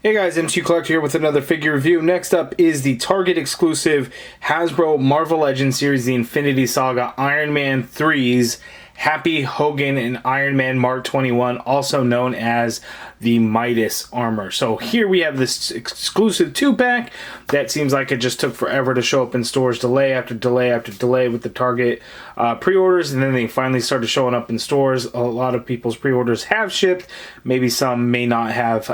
Hey guys, MCU Collector here with another figure review. Next up is the Target exclusive Hasbro Marvel Legends series, the Infinity Saga Iron Man 3's Happy Hogan and Iron Man Mark 21, also known as the MIDAS armor. So here we have this exclusive 2-pack that seems like it just took forever to show up in stores, delay after delay after delay with the Target pre-orders, and then they finally started showing up in stores. A lot of people's pre-orders have shipped. Maybe some may not have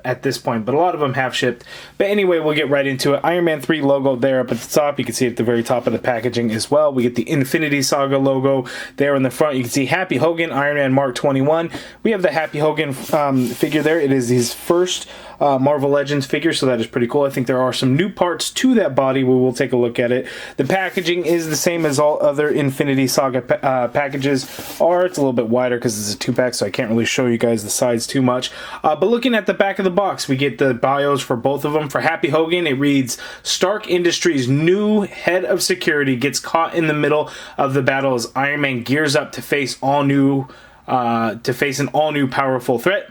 at this point, but a lot of them have shipped. But anyway, we'll get right into it. Iron Man 3 logo there up at the top. You can see it at the very top of the packaging as well. We get the Infinity Saga logo there in the front. You can see Happy Hogan, Iron Man Mark 21. We have the Happy Hogan figure there. It is his first Marvel Legends figure, so that is pretty cool. I think there are some new parts to that body. We will take a look at it. The packaging is the same as all other Infinity Saga packages are. It's a little bit wider because it's a 2-pack, so I can't really show you guys the size too much. But looking at the back of the box, we get the bios for both of them. For Happy Hogan, it reads, Stark Industries' new head of security gets caught in the middle of the battle as Iron Man gears up to face an all-new powerful threat.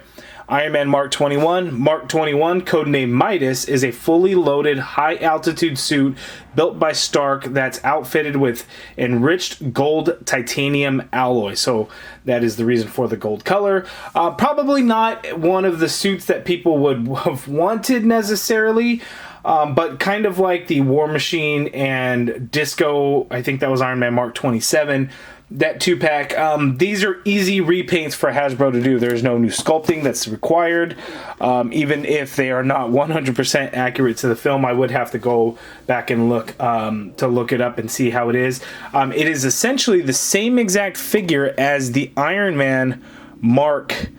Iron Man Mark 21. Mark 21, codenamed MIDAS, is a fully loaded high-altitude suit built by Stark that's outfitted with enriched gold titanium alloy. So that is the reason for the gold color. Probably not one of the suits that people would have wanted necessarily. But kind of like the War Machine and Disco, I think that was Iron Man Mark 27, that 2-pack. These are easy repaints for Hasbro to do. There's no new sculpting that's required. Even if they are not 100% accurate to the film, I would have to go back and look it up and see how it is. It is essentially the same exact figure as the Iron Man Mark...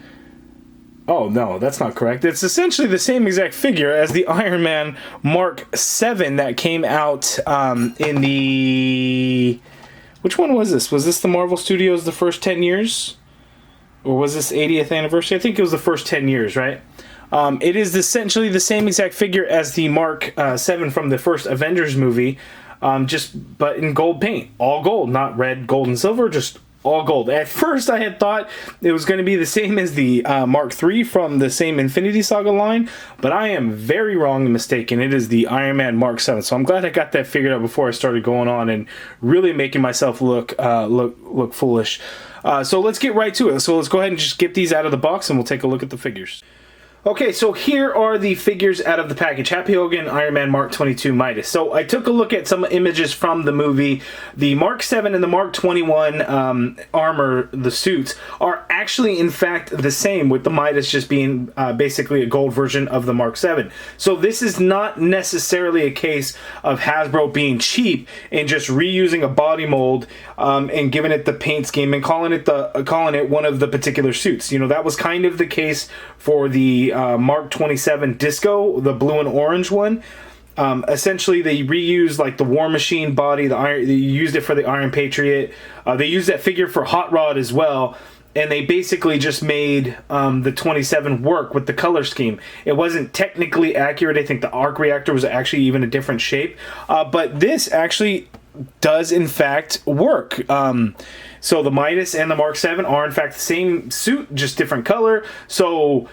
Oh, no, that's not correct. It's essentially the same exact figure as the Iron Man Mark 7 that came out in the... Which one was this? Was this the Marvel Studios the first 10 years? Or was this 80th anniversary? I think it was the first 10 years, right? It is essentially the same exact figure as the Mark 7 from the first Avengers movie, but in gold paint. All gold, not red, gold, and silver, just all gold. At first, I had thought it was going to be the same as the Mark III from the same Infinity Saga line, but I am very wrong and mistaken. It is the Iron Man Mark 7. So I'm glad I got that figured out before I started going on and really making myself look foolish. So let's get right to it. So let's go ahead and just get these out of the box and we'll take a look at the figures. Okay, so here are the figures out of the package. Happy Hogan, Iron Man Mark 22 MIDAS. So I took a look at some images from the movie. The Mark 7 and the Mark 21 armor, the suits, are actually in fact the same, with the MIDAS just being basically a gold version of the Mark 7. So this is not necessarily a case of Hasbro being cheap and just reusing a body mold and giving it the paint scheme and calling it one of the particular suits. You know, that was kind of the case for the Mark 27 Disco, the blue and orange one. Essentially, they reused like the War Machine body. They used it for the Iron Patriot. They used that figure for Hot Rod as well. And they basically just made the 27 work with the color scheme. It wasn't technically accurate. I think the arc reactor was actually even a different shape. But this actually does in fact work. So the MIDAS and the Mark 7 are in fact the same suit, just different color. So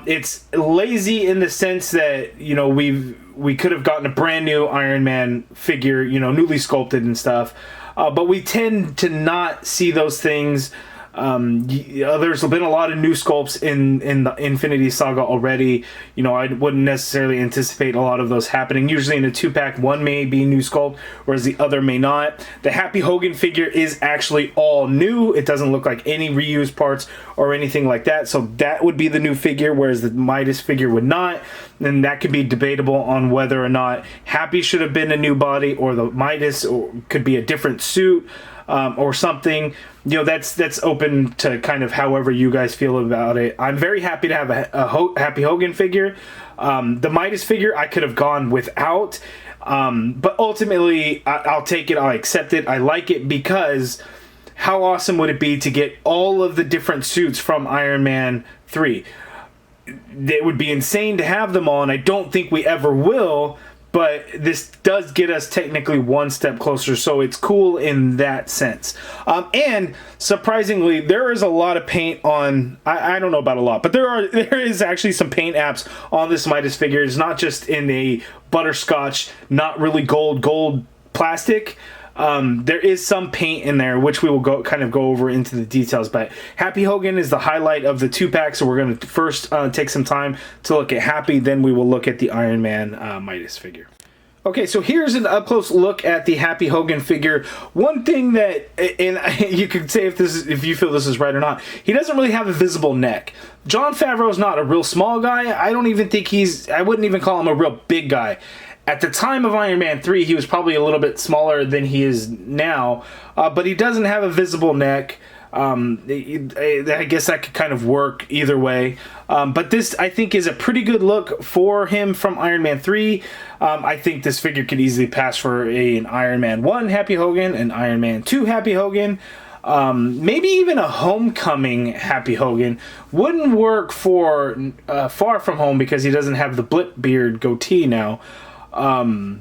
it's lazy in the sense that, you know, we could have gotten a brand new Iron Man figure, you know, newly sculpted and stuff. But we tend to not see those things. There's been a lot of new sculpts in the Infinity Saga already. You know, I wouldn't necessarily anticipate a lot of those happening. Usually in a 2-pack, one may be new sculpt, whereas the other may not. The Happy Hogan figure is actually all new. It doesn't look like any reused parts or anything like that. So that would be the new figure, whereas the MIDAS figure would not. Then that could be debatable on whether or not Happy should have been a new body, or the MIDAS could be a different suit. Or something. You know, that's open to kind of however you guys feel about it. I'm very happy to have a Happy Hogan figure. The MIDAS figure I could have gone without, but ultimately I'll take it. I'll accept it. I like it because how awesome would it be to get all of the different suits from Iron Man 3? It would be insane to have them all, and I don't think we ever will. but this does get us technically one step closer, so it's cool in that sense. And surprisingly, there is a lot of paint on, I don't know about a lot, but there is actually some paint apps on this Midas figure. It's not just in a butterscotch, not really gold plastic. There is some paint in there, which we will go over into the details. But Happy Hogan is the highlight of the 2-pack, so we're going to first take some time to look at Happy, then we will look at the Iron Man Midas figure. Okay, so here's an up-close look at the Happy Hogan figure. One thing that, and you could say if you feel this is right or not, he doesn't really have a visible neck. Jon Favreau is not a real small guy. I wouldn't even call him a real big guy. At the time of Iron Man 3, he was probably a little bit smaller than he is now, but he doesn't have a visible neck. I guess that could kind of work either way. But this, I think, is a pretty good look for him from Iron Man 3. I think this figure could easily pass for an Iron Man 1 Happy Hogan, an Iron Man 2 Happy Hogan. Maybe even a Homecoming Happy Hogan. Wouldn't work for Far From Home because he doesn't have the blip beard goatee now.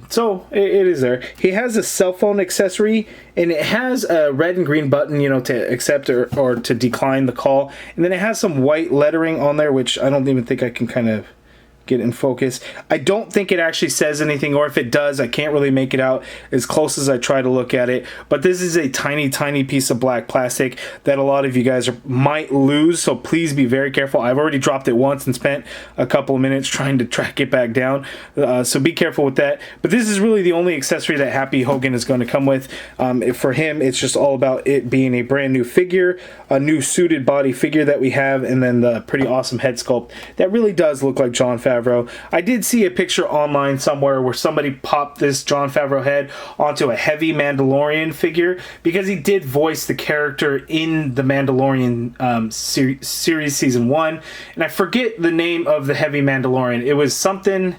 So it is there. He has a cell phone accessory, and it has a red and green button, you know, to accept or to decline the call. And then it has some white lettering on there, which I don't even think I can kind of get in focus. I don't think it actually says anything, or if it does, I can't really make it out as close as I try to look at it. But this is a tiny piece of black plastic that a lot of you guys might lose, so please be very careful. I've already dropped it once and spent a couple of minutes trying to track it back down, so be careful with that. But this is really the only accessory that Happy Hogan is going to come with. For him, it's just all about it being a brand new figure, a new suited body figure that we have, and then the pretty awesome head sculpt that really does look like Jon Favreau. I did see a picture online somewhere where somebody popped this Jon Favreau head onto a heavy Mandalorian figure because he did voice the character in the Mandalorian series season 1, and I forget the name of the heavy Mandalorian. It was something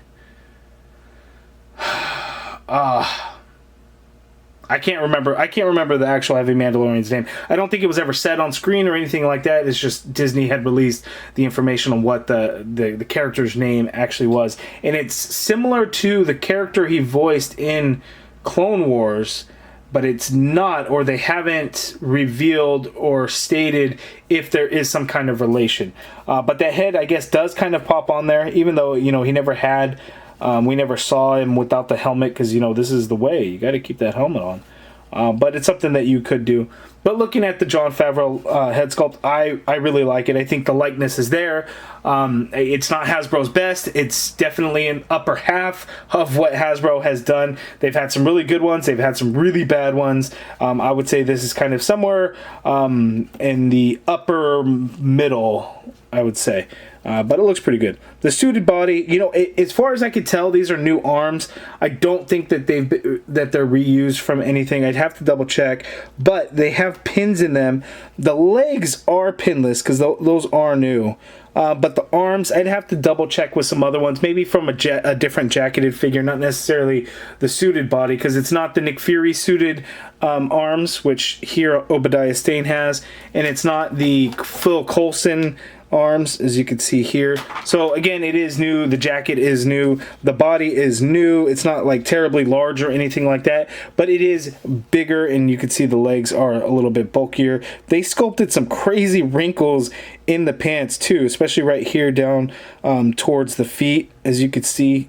I can't remember the actual heavy Mandalorian's name. I don't think it was ever said on screen or anything like that. It's just Disney had released the information on what the character's name actually was. And it's similar to the character he voiced in Clone Wars, but it's not, or they haven't revealed or stated if there is some kind of relation. But that head, I guess, does kind of pop on there, even though, you know, he never had... we never saw him without the helmet because, you know, this is the way. You got to keep that helmet on. But it's something that you could do. But looking at the Jon Favreau head sculpt, I really like it. I think the likeness is there. It's not Hasbro's best. It's definitely an upper half of what Hasbro has done. They've had some really good ones. They've had some really bad ones. I would say this is kind of somewhere in the upper middle, I would say. But it looks pretty good. The suited body, you know, as far as I could tell, these are new arms. I don't think that they're reused from anything. I'd have to double check, but they have pins in them. The legs are pinless because those are new. But the arms, I'd have to double check with some other ones, maybe from a different jacketed figure, not necessarily the suited body, because it's not the Nick Fury suited arms, which here Obadiah Stane has, and it's not the Phil Coulson arms, as you can see here. So again, it is new. The jacket is new. The body is new. It's not like terribly large or anything like that, but it is bigger, and you can see the legs are a little bit bulkier. They sculpted some crazy wrinkles in the pants too, especially right here down towards the feet, as you can see.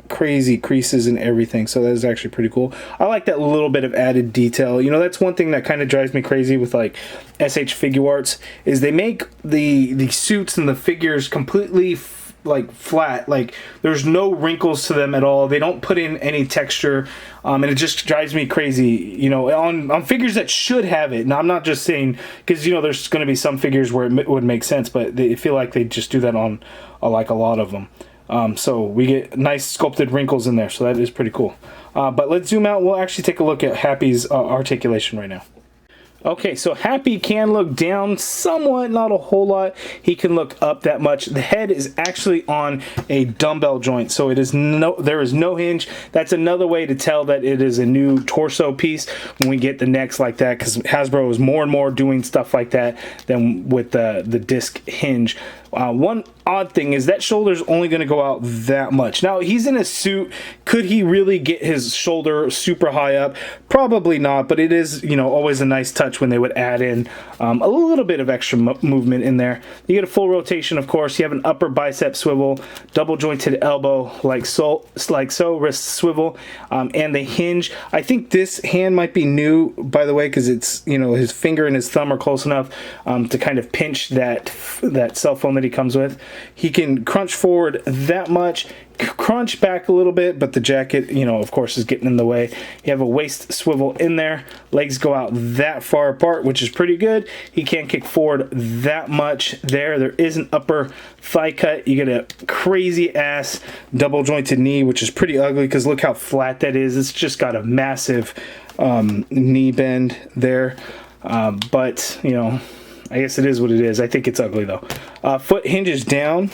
Crazy creases and everything, so that is actually pretty cool. I like that little bit of added detail. You know, that's one thing that kind of drives me crazy with like SH Figuarts, is they make the suits and the figures completely like flat, like there's no wrinkles to them at all. They don't put in any texture, and it just drives me crazy, you know, on figures that should have it. Now, I'm not just saying, because, you know, there's going to be some figures where it would make sense, but they feel like they just do that on like a lot of them. So we get nice sculpted wrinkles in there, so that is pretty cool. But let's zoom out. We'll actually take a look at Happy's articulation right now. Okay, so Happy can look down somewhat, not a whole lot. He can look up that much. The head is actually on a dumbbell joint, so there is no hinge. That's another way to tell that it is a new torso piece when we get the necks like that, because Hasbro is more and more doing stuff like that than with the disc hinge. One odd thing is that shoulder's only going to go out that much. Now, he's in a suit. Could he really get his shoulder super high up? Probably not, but it is, you know, always a nice touch when they would add in a little bit of extra movement in there. You get a full rotation, of course. You have an upper bicep swivel, double jointed elbow like so, wrist swivel, and the hinge. I think this hand might be new, by the way, because it's, you know, his finger and his thumb are close enough to kind of pinch that cell phone that he comes with. He can crunch forward that much, crunch back a little bit, but the jacket, you know, of course, is getting in the way. You have a waist swivel in there. Legs go out that far apart, which is pretty good. He can't kick forward that much there. There is an upper thigh cut. You get a crazy ass double jointed knee, which is pretty ugly because look how flat that is. It's just got a massive knee bend there. But, you know, I guess it is what it is. I think it's ugly though. Foot hinges down.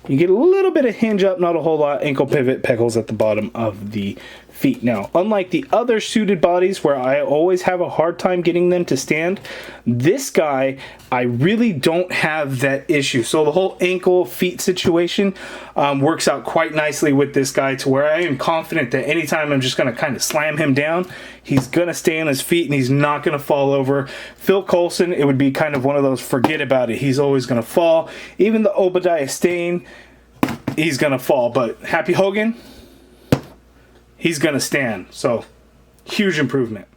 You get a little bit of hinge up, not a whole lot. Ankle pivot, pegals at the bottom of the feet. Now, unlike the other suited bodies where I always have a hard time getting them to stand, this guy, I really don't have that issue. So the whole ankle feet situation works out quite nicely with this guy to where I am confident that anytime I'm just going to kind of slam him down, he's going to stay on his feet and he's not going to fall over. Phil Coulson, it would be kind of one of those forget about it. He's always going to fall. Even the Obadiah Stane, he's going to fall. But Happy Hogan, he's going to stand. So, huge improvement.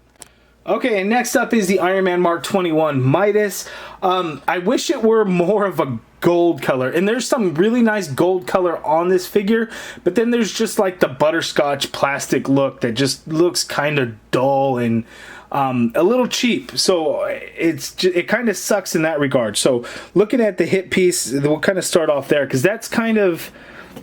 Okay, and next up is the Iron Man Mark 21 MIDAS. I wish it were more of a gold color. And there's some really nice gold color on this figure. But then there's just like the butterscotch plastic look that just looks kind of dull and a little cheap. So it kind of sucks in that regard. So looking at the hip piece, we'll kind of start off there because that's kind of...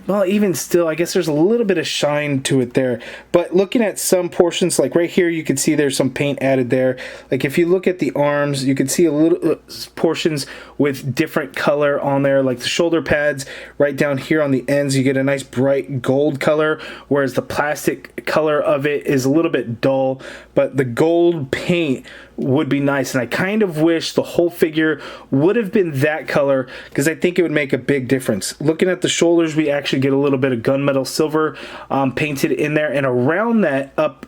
Well, even still, I guess there's a little bit of shine to it there. But looking at some portions, like right here, you can see there's some paint added there. Like if you look at the arms, you can see a little portions with different color on there. Like the shoulder pads right down here on the ends, you get a nice bright gold color, whereas the plastic color of it is a little bit dull. But the gold paint would be nice, and I kind of wish the whole figure would have been that color because I think it would make a big difference. Looking at the shoulders, we actually get a little bit of gunmetal silver painted in there, and around that up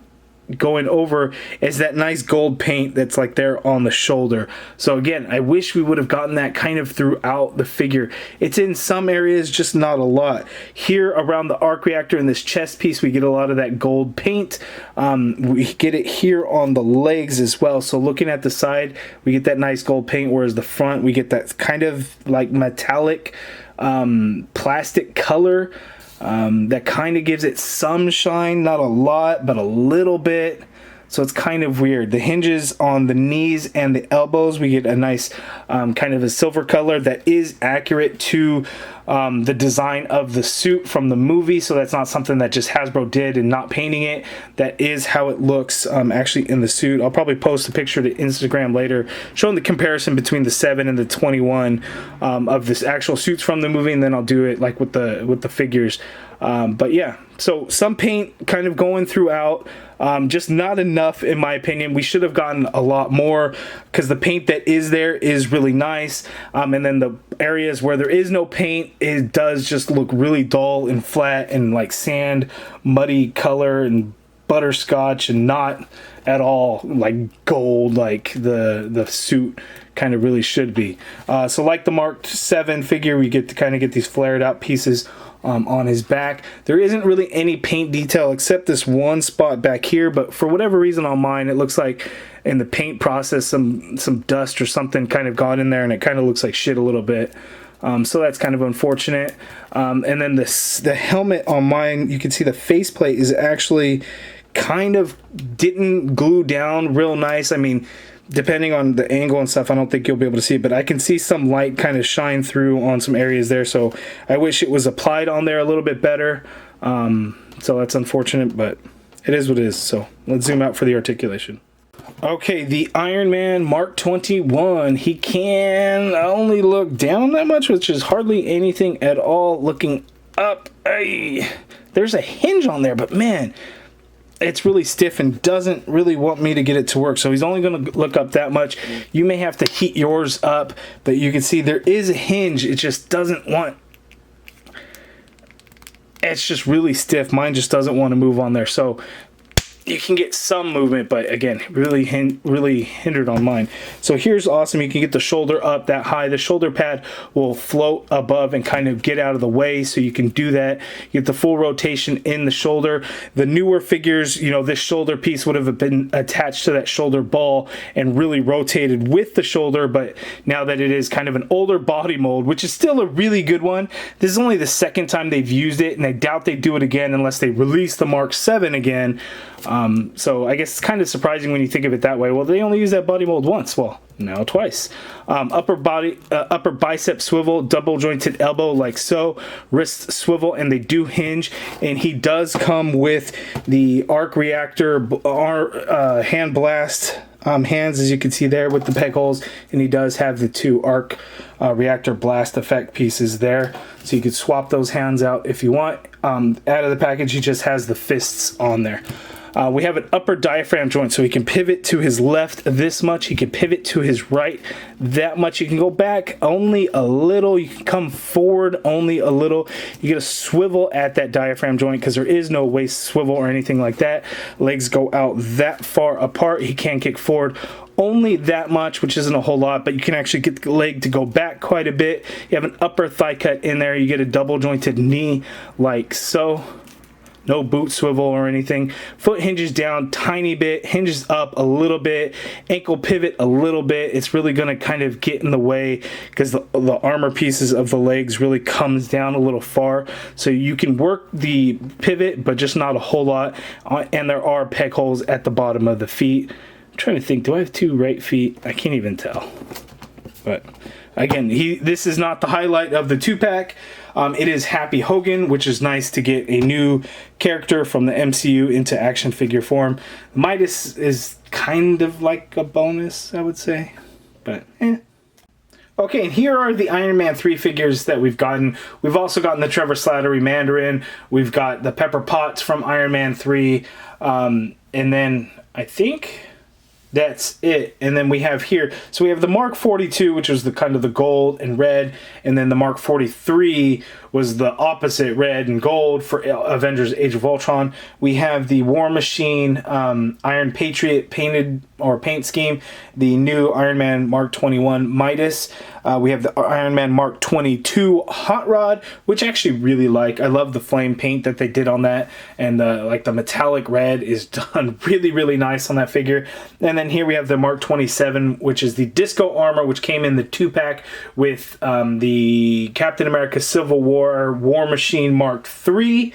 going over is that nice gold paint that's like there on the shoulder. So again, I wish we would have gotten that kind of throughout the figure. It's in some areas, just not a lot. Here around the arc reactor in this chest piece, we get a lot of that gold paint. We get it here on the legs as well. So looking at the side, we get that nice gold paint, whereas the front, we get that kind of like metallic plastic color. That kind of gives it some shine, not a lot, but a little bit. So it's kind of weird. The hinges on the knees and the elbows, we get a nice kind of a silver color that is accurate to the design of the suit from the movie. So that's not something that just Hasbro did and not painting it. That is how it looks actually in the suit. I'll probably post a picture to Instagram later showing the comparison between the 7 and the 21 of this actual suits from the movie, and then I'll do it like with the figures. But yeah, so some paint kind of going throughout, just not enough in my opinion. We should have gotten a lot more because the paint that is there is really nice, and then the areas where there is no paint, it does just look really dull and flat and like sand, muddy color and butterscotch, and not at all like gold like the suit kind of really should be. So like the Mark 7 figure, we get to kind of get these flared out pieces on his back. There isn't really any paint detail except this one spot back here, but for whatever reason on mine, it looks like in the paint process some dust or something kind of got in there, and it kind of looks like shit a little bit. So that's kind of unfortunate. And then the helmet on mine, you can see the faceplate is actually kind of didn't glue down real nice. I mean, depending on the angle and stuff, I don't think you'll be able to see it, but I can see some light kind of shine through on some areas there, so I wish it was applied on there a little bit better. So that's unfortunate, but it is what it is. So let's zoom out for the articulation. Okay, the Iron Man Mark 21. He can only look down that much, which is hardly anything at all. Looking up, there's a hinge on there, but man, it's really stiff and doesn't really want me to get it to work. So he's only going to look up that much. You may have to heat yours up, but you can see there is a hinge. It just doesn't want... It's just really stiff. Mine just doesn't want to move on there. So you can get some movement, but again, really hindered on mine. So here's awesome. You can get the shoulder up that high. The shoulder pad will float above and kind of get out of the way, so you can do that. You get the full rotation in the shoulder. The newer figures, you know, this shoulder piece would have been attached to that shoulder ball and really rotated with the shoulder, but now that it is kind of an older body mold, which is still a really good one, this is only the second time they've used it, and I doubt they do it again unless they release the Mark 7 again. So I guess it's kind of surprising when you think of it that way. Well, they only use that body mold once. Well, now twice. Upper bicep swivel, double jointed elbow like so, wrist swivel, and they do hinge. And he does come with the arc reactor hand blast hands, as you can see there with the peg holes, and he does have the two arc reactor blast effect pieces there, so you could swap those hands out if you want. Out of the package, he just has the fists on there. We have an upper diaphragm joint, so he can pivot to his left this much. He can pivot to his right that much. You can go back only a little. You can come forward only a little. You get a swivel at that diaphragm joint because there is no waist swivel or anything like that. Legs go out that far apart. He can kick forward only that much, which isn't a whole lot, but you can actually get the leg to go back quite a bit. You have an upper thigh cut in there. You get a double jointed knee like so. No boot swivel or anything. Foot hinges down tiny bit, hinges up a little bit, ankle pivot a little bit. It's really going to kind of get in the way because the armor pieces of the legs really comes down a little far. So you can work the pivot, but just not a whole lot. And there are peg holes at the bottom of the feet. I'm trying to think, do I have two right feet? I can't even tell. But again, this is not the highlight of the 2-pack. It is Happy Hogan, which is nice to get a new character from the MCU into action figure form. Midas is kind of like a bonus, I would say, but Okay, and here are the Iron Man 3 figures that we've gotten. We've also gotten the Trevor Slattery Mandarin. We've got the Pepper Potts from Iron Man 3. And then I think that's it. And then we have here, so we have the Mark 42, which was the kind of the gold and red, and then the Mark 43 was the opposite, red and gold, for Avengers Age of Ultron. We have the War Machine Iron Patriot painted or paint scheme, the new Iron Man Mark 21 Midas. We have the Iron Man Mark 22 Hot Rod, which I actually really like. I love the flame paint that they did on that, and the metallic red is done really nice on that figure. And then here we have the Mark 27, which is the Disco Armor, which came in the 2-pack with the Captain America Civil War War Machine Mark 3.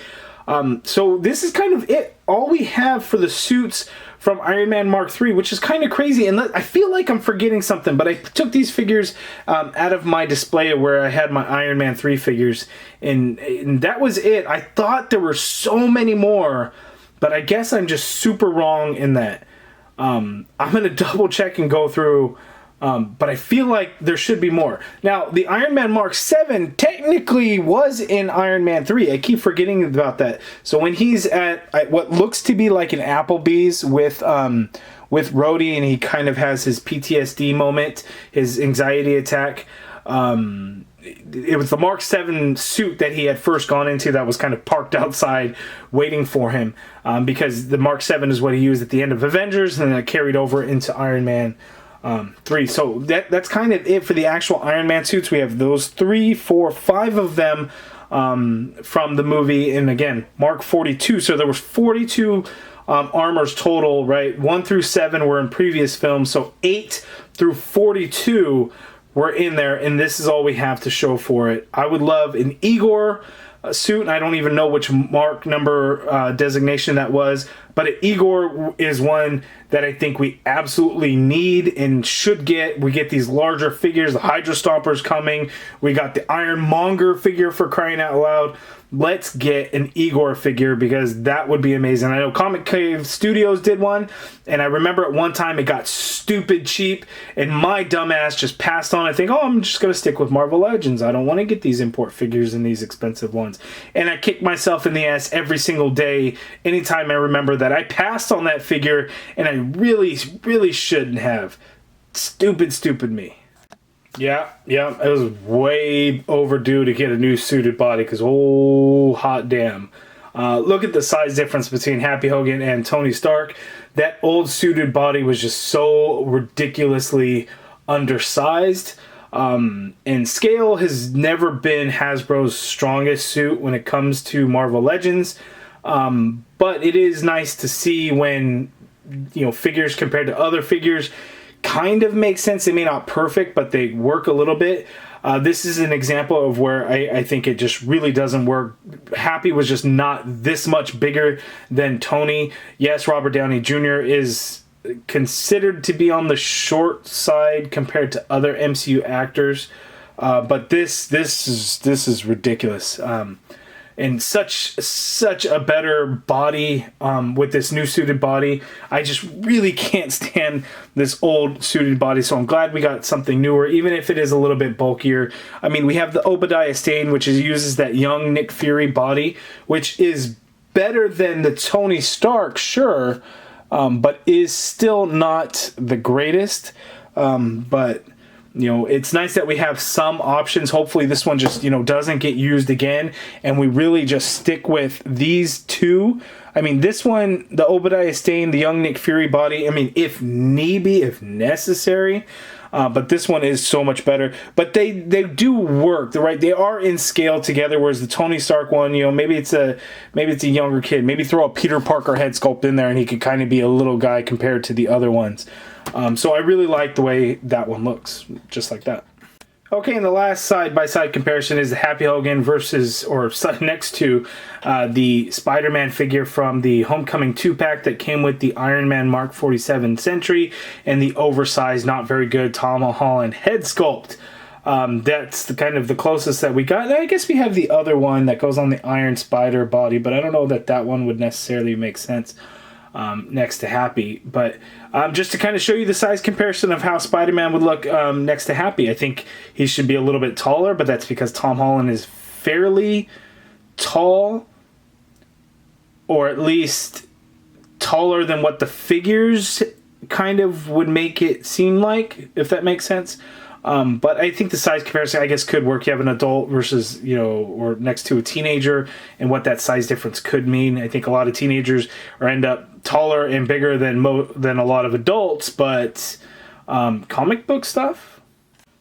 So this is kind of it. All we have for the suits from Iron Man Mark 3, which is kind of crazy. And I feel like I'm forgetting something, but I took these figures out of my display where I had my Iron Man 3 figures, and that was it. I thought there were so many more, but I guess I'm just super wrong in that. I'm going to double check and go through, but I feel like there should be more. Now, the Iron Man Mark 7 technically was in Iron Man 3. I keep forgetting about that. So when he's at what looks to be like an Applebee's with Rhodey, and he kind of has his PTSD moment, his anxiety attack, it was the Mark 7 suit that he had first gone into that was kind of parked outside waiting for him, because the Mark 7 is what he used at the end of Avengers, and then it carried over into Iron Man 3. So that's kind of it for the actual Iron Man suits. We have those 3, 4, 5 of them from the movie, and again, Mark 42. So there was 42 armors total, right? 1 through 7 were in previous films, so 8 through 42 were in there, and this is all we have to show for it. I would love an Igor suit, and I don't even know which mark number designation that was, but Igor is one that I think we absolutely need and should get. We get these larger figures, the Hydra Stompers coming. We got the Ironmonger figure, for crying out loud. Let's get an Igor figure, because that would be amazing. I know Comic Cave Studios did one, and I remember at one time it got stupid cheap, and my dumbass just passed on. I think, oh, I'm just going to stick with Marvel Legends. I don't want to get these import figures and these expensive ones. And I kick myself in the ass every single day anytime I remember that I passed on that figure, and I really shouldn't have. Stupid me. Yeah, it was way overdue to get a new suited body, because oh, hot damn. Look at the size difference between Happy Hogan and Tony Stark. That old suited body was just so ridiculously undersized. And scale has never been Hasbro's strongest suit when it comes to Marvel Legends. But it is nice to see when, figures compared to other figures kind of make sense. They may not perfect, but they work a little bit. This is an example of where I think it just really doesn't work. Happy was just not this much bigger than Tony. Yes, Robert Downey Jr. is considered to be on the short side compared to other MCU actors, but this is ridiculous. And such a better body with this new suited body. I just really can't stand this old suited body, so I'm glad we got something newer, even if it is a little bit bulkier. I mean, we have the Obadiah Stane, which uses that young Nick Fury body, which is better than the Tony Stark, sure, but is still not the greatest. But it's nice that we have some options. Hopefully this one just, doesn't get used again, and we really just stick with these two. I mean, this one, the Obadiah Stane, the young Nick Fury body, I mean, if need be, if necessary. But this one is so much better. But they do work, right? They are in scale together, whereas the Tony Stark one, maybe it's a younger kid. Maybe throw a Peter Parker head sculpt in there, and he could kind of be a little guy compared to the other ones. So I really like the way that one looks, just like that. Okay, and the last side-by-side comparison is the Happy Hogan next to the Spider-Man figure from the Homecoming 2-pack that came with the Iron Man Mark 47 Sentry and the oversized, not very good Tom Holland head sculpt. That's the closest that we got. I guess we have the other one that goes on the Iron Spider body, but I don't know that one would necessarily make sense next to Happy. But just to kind of show you the size comparison of how Spider-Man would look next to Happy, I think he should be a little bit taller, but that's because Tom Holland is fairly tall, or at least taller than what the figures kind of would make it seem like, if that makes sense. But I think the size comparison, I guess, could work. You have an adult versus, or next to a teenager, and what that size difference could mean. I think a lot of teenagers end up taller and bigger than a lot of adults, but comic book stuff.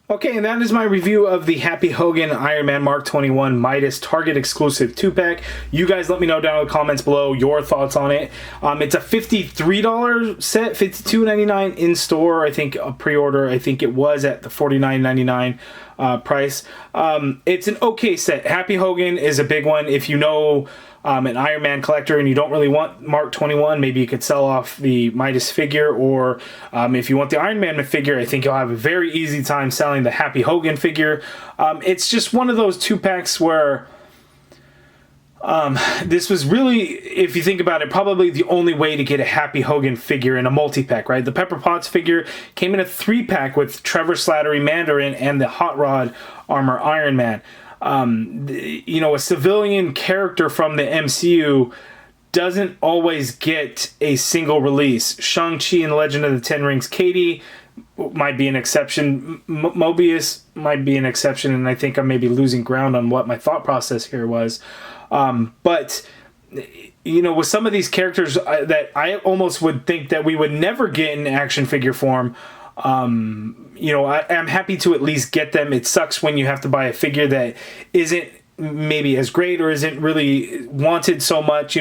Okay, and that is my review of the Happy Hogan Iron Man Mark 21 MIDAS Target exclusive 2-pack. You guys let me know down in the comments below your thoughts on it. It's a $53 set, $52.99 in store. I think a pre-order, I think it was at the $49.99 price. It's an okay set. Happy Hogan is a big one. If you know an Iron Man collector and you don't really want Mark 21, maybe you could sell off the Midas figure, or if you want the Iron Man figure, I think you'll have a very easy time selling the Happy Hogan figure. It's just one of those 2-packs where this was really, if you think about it, probably the only way to get a Happy Hogan figure in a multi-pack, right? The Pepper Potts figure came in a 3-pack with Trevor Slattery Mandarin and the Hot Rod Armor Iron Man. A civilian character from the MCU doesn't always get a single release. Shang-Chi and the Legend of the Ten Rings, Katie might be an exception. Mobius might be an exception, and I think I may be losing ground on what my thought process here was. But with some of these characters that I almost would think that we would never get in action figure form, I'm happy to at least get them. It sucks when you have to buy a figure that isn't maybe as great or isn't really wanted so much.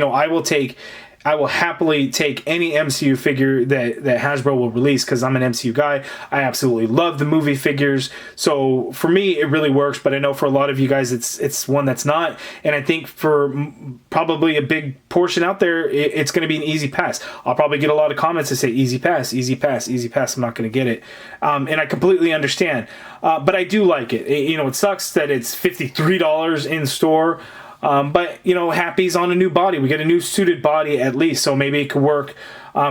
I will happily take any MCU figure that Hasbro will release, because I'm an MCU guy. I absolutely love the movie figures. So for me, it really works, but I know for a lot of you guys, it's one that's not. And I think for probably a big portion out there, it's going to be an easy pass. I'll probably get a lot of comments that say easy pass, easy pass, easy pass. I'm not going to get it. And I completely understand. But I do like it. It sucks that it's $53 in store. But Happy's on a new body. We get a new suited body at least, so maybe it could work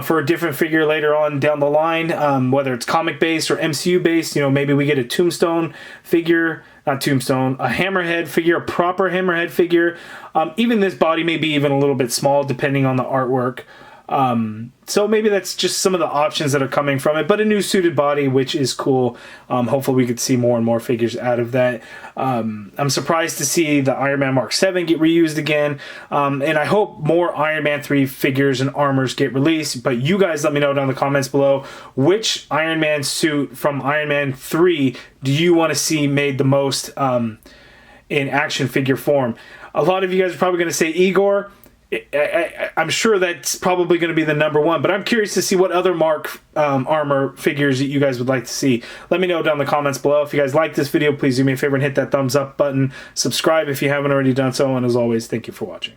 for a different figure later on down the line, whether it's comic based or MCU based. Maybe we get a Tombstone figure, not Tombstone, a Hammerhead figure, a proper Hammerhead figure. Even this body may be even a little bit small depending on the artwork. So maybe that's just some of the options that are coming from it, but a new suited body, which is cool. Hopefully we could see more and more figures out of that. I'm surprised to see the Iron Man Mark 7 get reused again, and I hope more Iron Man 3 figures and armors get released. But you guys let me know down in the comments below, which Iron Man suit from Iron Man 3 do you want to see made the most in action figure form? A lot of you guys are probably going to say Igor. I'm sure that's probably going to be the #1, but I'm curious to see what other Mark armor figures that you guys would like to see. Let me know down in the comments below. If you guys like this video, please do me a favor and hit that thumbs up button. Subscribe if you haven't already done so, and as always, thank you for watching.